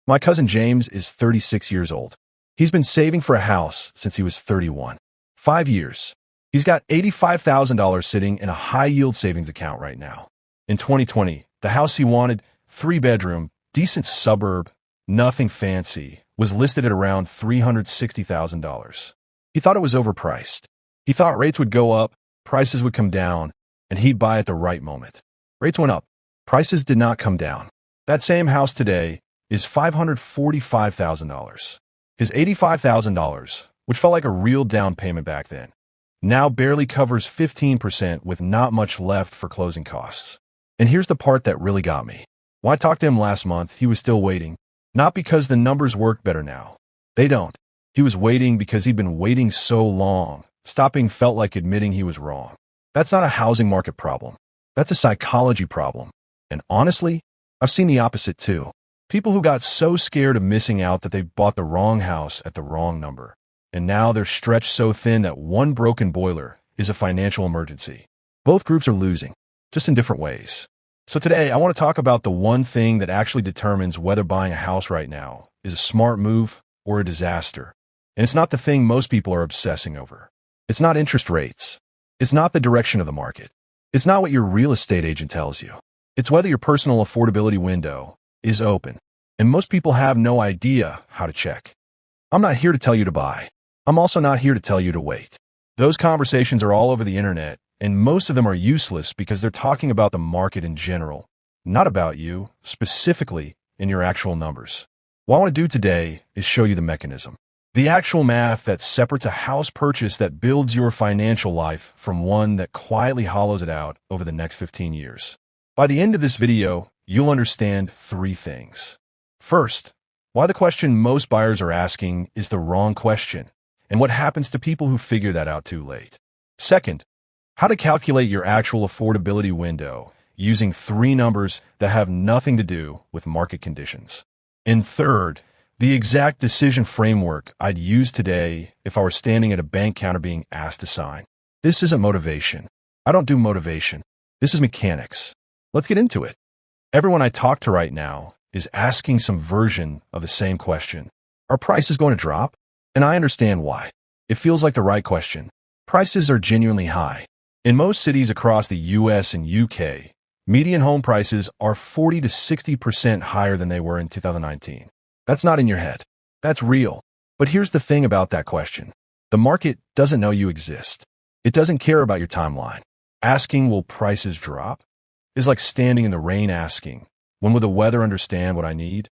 My cousin James is 36 years old. He's been saving for a house since he was 31. 5 years. He's got $85,000 sitting in a high-yield savings account right now. In 2020, the house he wanted, 3-bedroom, decent suburb, nothing fancy, was listed at around $360,000. He thought it was overpriced. He thought rates would go up, prices would come down, and he'd buy at the right moment. Rates went up. Prices did not come down. That same house today is $545,000. His $85,000, which felt like a real down payment back then, now barely covers 15% with not much left for closing costs. And here's the part that really got me. When I talked to him last month, he was still waiting. Not because the numbers work better now. They don't. He was waiting because he'd been waiting so long. Stopping felt like admitting he was wrong. That's not a housing market problem. That's a psychology problem. And honestly, I've seen the opposite too. People who got so scared of missing out that they bought the wrong house at the wrong number. And now they're stretched so thin that one broken boiler is a financial emergency. Both groups are losing, just in different ways. So today, I want to talk about the one thing that actually determines whether buying a house right now is a smart move or a disaster. And it's not the thing most people are obsessing over. It's not interest rates. It's not the direction of the market. It's not what your real estate agent tells you. It's whether your personal affordability window is open. And most people have no idea how to check. I'm not here to tell you to buy. I'm also not here to tell you to wait. Those conversations are all over the internet, and most of them are useless because they're talking about the market in general, not about you, specifically in your actual numbers. What I want to do today is show you the mechanism. The actual math that separates a house purchase that builds your financial life from one that quietly hollows it out over the next 15 years. By the end of this video, you'll understand 3 things. First, why the question most buyers are asking is the wrong question, and what happens to people who figure that out too late. Second, how to calculate your actual affordability window using 3 numbers that have nothing to do with market conditions. And third, the exact decision framework I'd use today if I were standing at a bank counter being asked to sign. This isn't motivation. I don't do motivation. This is mechanics. Let's get into it. Everyone I talk to right now is asking some version of the same question. Are prices going to drop? And I understand why. It feels like the right question. Prices are genuinely high. In most cities across the US and UK, median home prices are 40 to 60% higher than they were in 2019. That's not in your head. That's real. But here's the thing about that question. The market doesn't know you exist. It doesn't care about your timeline. Asking, will prices drop? Is like standing in the rain asking, when will the weather understand what I need?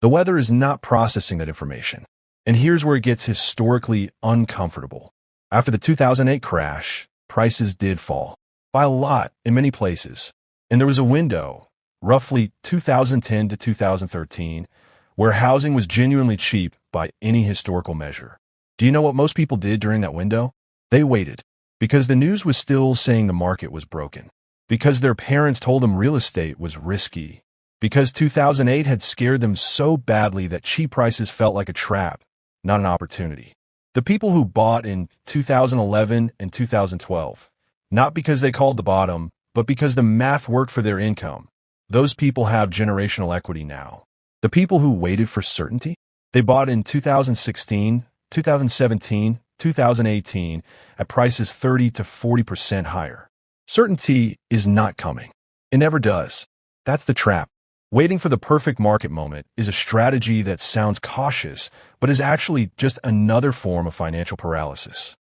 The weather is not processing that information. And here's where it gets historically uncomfortable. After the 2008 crash, prices did fall. By a lot in many places. And there was a window, roughly 2010 to 2013, where housing was genuinely cheap by any historical measure. Do you know what most people did during that window? They waited. Because the news was still saying the market was broken. Because their parents told them real estate was risky. Because 2008 had scared them so badly that cheap prices felt like a trap, not an opportunity. The people who bought in 2011 and 2012, not because they called the bottom, but because the math worked for their income, those people have generational equity now. The people who waited for certainty, they bought in 2016, 2017, 2018 at prices 30 to 40% higher. Certainty is not coming. It never does. That's the trap. Waiting for the perfect market moment is a strategy that sounds cautious, but is actually just another form of financial paralysis.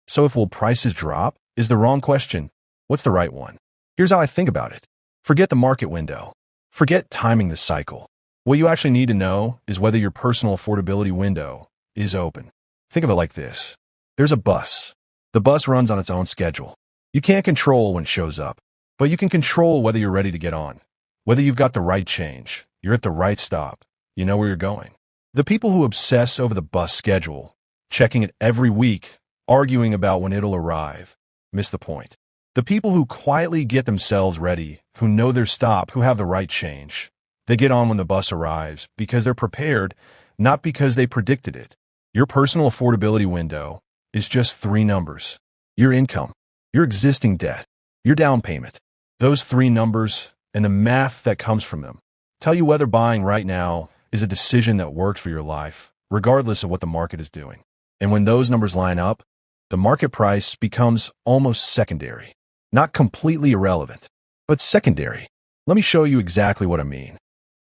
So if will prices drop is the wrong question, what's the right one? Here's how I think about it. Forget the market window. Forget timing the cycle. What you actually need to know is whether your personal affordability window is open. Think of it like this. There's a bus. The bus runs on its own schedule. You can't control when it shows up, but you can control whether you're ready to get on. Whether you've got the right change, you're at the right stop, you know where you're going. The people who obsess over the bus schedule, checking it every week, arguing about when it'll arrive, miss the point. The people who quietly get themselves ready, who know their stop, who have the right change, they get on when the bus arrives because they're prepared, not because they predicted it. Your personal affordability window is just 3 numbers. Your income, your existing debt, your down payment. Those 3 numbers and the math that comes from them tell you whether buying right now is a decision that works for your life, regardless of what the market is doing. And when those numbers line up, the market price becomes almost secondary. Not completely irrelevant, but secondary. Let me show you exactly what I mean.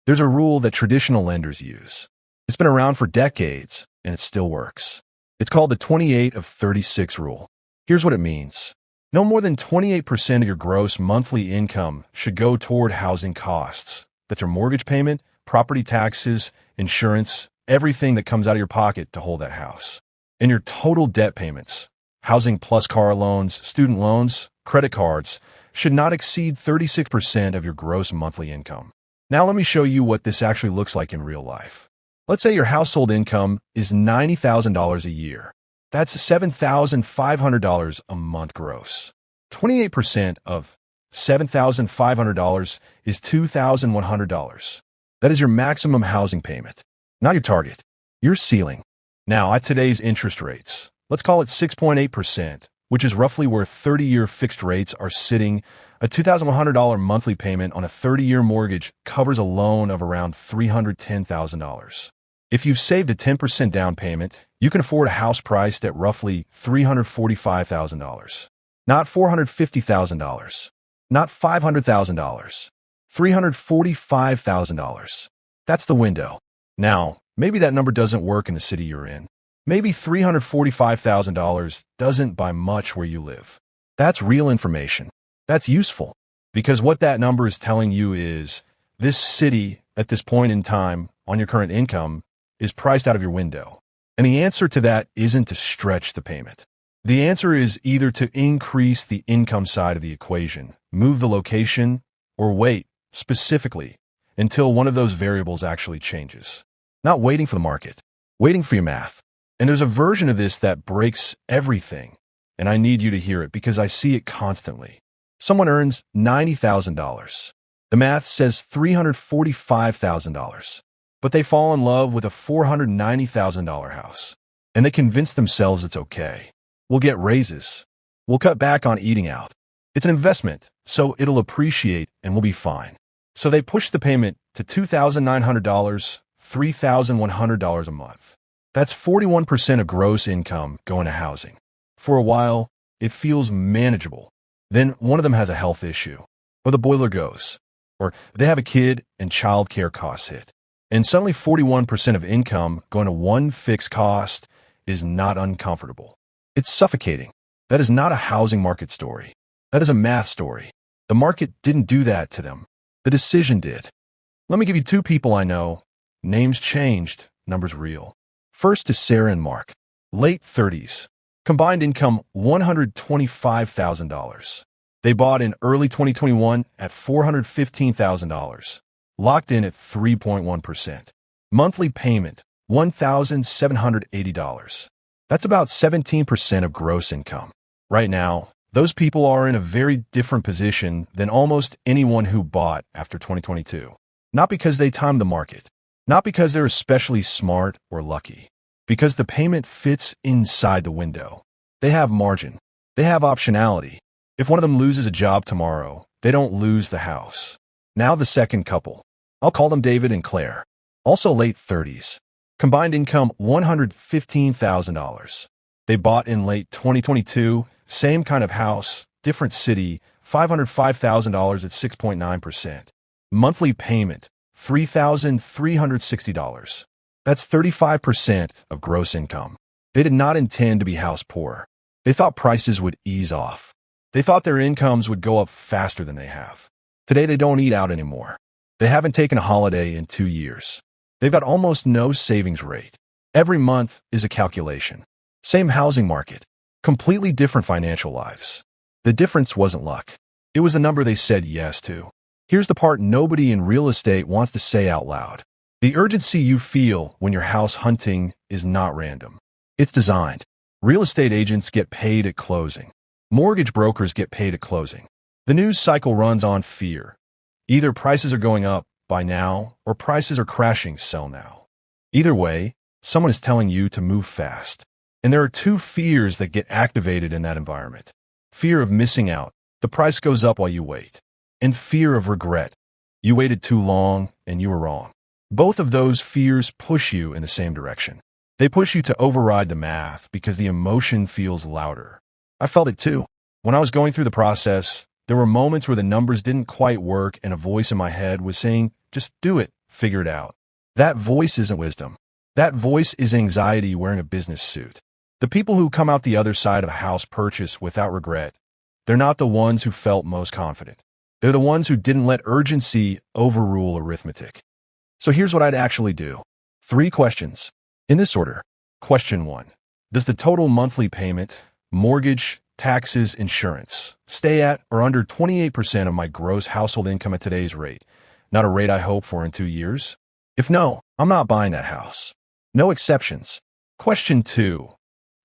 There's a rule that traditional lenders use. It's been around for decades, and it still works. It's called the 28 of 36 rule. Here's what it means. No more than 28% of your gross monthly income should go toward housing costs. That's your mortgage payment, property taxes, insurance, everything that comes out of your pocket to hold that house. And your total debt payments, housing plus car loans, student loans, credit cards, should not exceed 36% of your gross monthly income. Now let me show you what this actually looks like in real life. Let's say your household income is $90,000 a year. That's $7,500 a month gross. 28% of $7,500 is $2,100. That is your maximum housing payment, not your target, your ceiling. Now, at today's interest rates, let's call it 6.8%, which is roughly where 30-year fixed rates are sitting. A $2,100 monthly payment on a 30-year mortgage covers a loan of around $310,000. If you've saved a 10% down payment, you can afford a house priced at roughly $345,000. Not $450,000. Not $500,000. $345,000. That's the window. Now, maybe that number doesn't work in the city you're in. Maybe $345,000 doesn't buy much where you live. That's real information. That's useful. Because what that number is telling you is this city, at this point in time, on your current income, is priced out of your window. And the answer to that isn't to stretch the payment. The answer is either to increase the income side of the equation, move the location, or wait, specifically, until one of those variables actually changes. Not waiting for the market, waiting for your math. And there's a version of this that breaks everything, and I need you to hear it because I see it constantly. Someone earns $90,000. The math says $345,000. But they fall in love with a $490,000 house, and they convince themselves it's okay. We'll get raises. We'll cut back on eating out. It's an investment, so it'll appreciate and we'll be fine. So they push the payment to $2,900, $3,100 a month. That's 41% of gross income going to housing. For a while, it feels manageable. Then one of them has a health issue, or the boiler goes, or they have a kid and childcare costs hit. And suddenly 41% of income going to one fixed cost is not uncomfortable. It's suffocating. That is not a housing market story. That is a math story. The market didn't do that to them. The decision did. Let me give you two people I know. Names changed, numbers real. First is Sarah and Mark. Late 30s. Combined income $125,000. They bought in early 2021 at $415,000. Locked in at 3.1%. Monthly payment, $1,780. That's about 17% of gross income. Right now, those people are in a very different position than almost anyone who bought after 2022. Not because they timed the market, not because they're especially smart or lucky, because the payment fits inside the window. They have margin. They have optionality. If one of them loses a job tomorrow, they don't lose the house. Now the second couple. I'll call them David and Claire. Also late 30s. Combined income $115,000. They bought in late 2022, same kind of house, different city, $505,000 at 6.9%. Monthly payment, $3,360. That's 35% of gross income. They did not intend to be house poor. They thought prices would ease off. They thought their incomes would go up faster than they have. Today they don't eat out anymore. They haven't taken a holiday in 2 years. They've got almost no savings rate. Every month is a calculation. Same housing market. Completely different financial lives. The difference wasn't luck. It was the number they said yes to. Here's the part nobody in real estate wants to say out loud. The urgency you feel when you're house hunting is not random. It's designed. Real estate agents get paid at closing. Mortgage brokers get paid at closing. The news cycle runs on fear. Either prices are going up, buy now, or prices are crashing, sell now. Either way, someone is telling you to move fast. And there are two fears that get activated in that environment. Fear of missing out, the price goes up while you wait. And fear of regret, you waited too long and you were wrong. Both of those fears push you in the same direction. They push you to override the math because the emotion feels louder. I felt it too. When I was going through the process, there were moments where the numbers didn't quite work and a voice in my head was saying, just do it, figure it out. That voice isn't wisdom. That voice is anxiety wearing a business suit. The people who come out the other side of a house purchase without regret, they're not the ones who felt most confident. They're the ones who didn't let urgency overrule arithmetic. So here's what I'd actually do. 3 questions. In this order. Question 1. Does the total monthly payment, mortgage, taxes, insurance, stay at or under 28% of my gross household income at today's rate? Not a rate I hope for in 2 years? If no, I'm not buying that house. No exceptions. Question 2.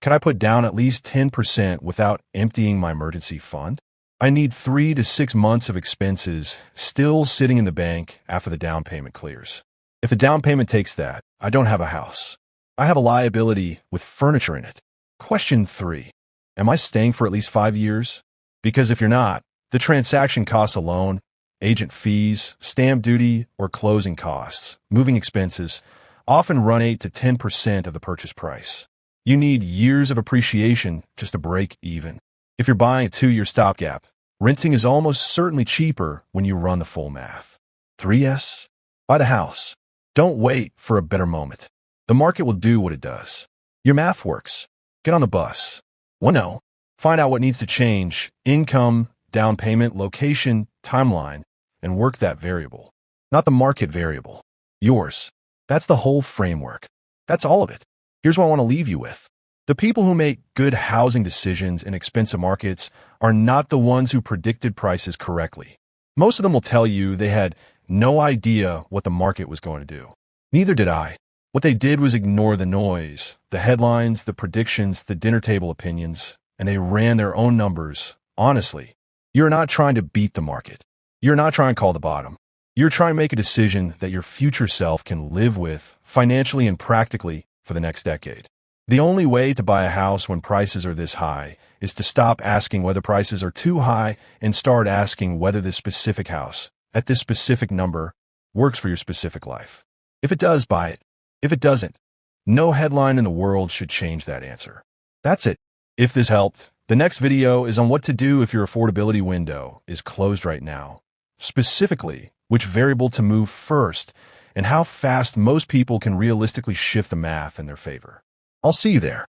Can I put down at least 10% without emptying my emergency fund? I need 3 to 6 months of expenses still sitting in the bank after the down payment clears. If the down payment takes that, I don't have a house. I have a liability with furniture in it. Question 3. Am I staying for at least 5 years? Because if you're not, the transaction costs alone, agent fees, stamp duty, or closing costs, moving expenses, often run 8 to 10% of the purchase price. You need years of appreciation just to break even. If you're buying a 2-year stopgap, renting is almost certainly cheaper when you run the full math. 3S? Buy the house. Don't wait for a better moment. The market will do what it does. Your math works. Get on the bus. 1-0. Find out what needs to change, income, down payment, location, timeline, and work that variable. Not the market variable. Yours. That's the whole framework. That's all of it. Here's what I want to leave you with. The people who make good housing decisions in expensive markets are not the ones who predicted prices correctly. Most of them will tell you they had no idea what the market was going to do. Neither did I. What they did was ignore the noise, the headlines, the predictions, the dinner table opinions, and they ran their own numbers. Honestly, you're not trying to beat the market. You're not trying to call the bottom. You're trying to make a decision that your future self can live with financially and practically for the next decade. The only way to buy a house when prices are this high is to stop asking whether prices are too high and start asking whether this specific house, at this specific number, works for your specific life. If it does, buy it. If it doesn't, no headline in the world should change that answer. That's it. If this helped, the next video is on what to do if your affordability window is closed right now. Specifically, which variable to move first, and how fast most people can realistically shift the math in their favor. I'll see you there.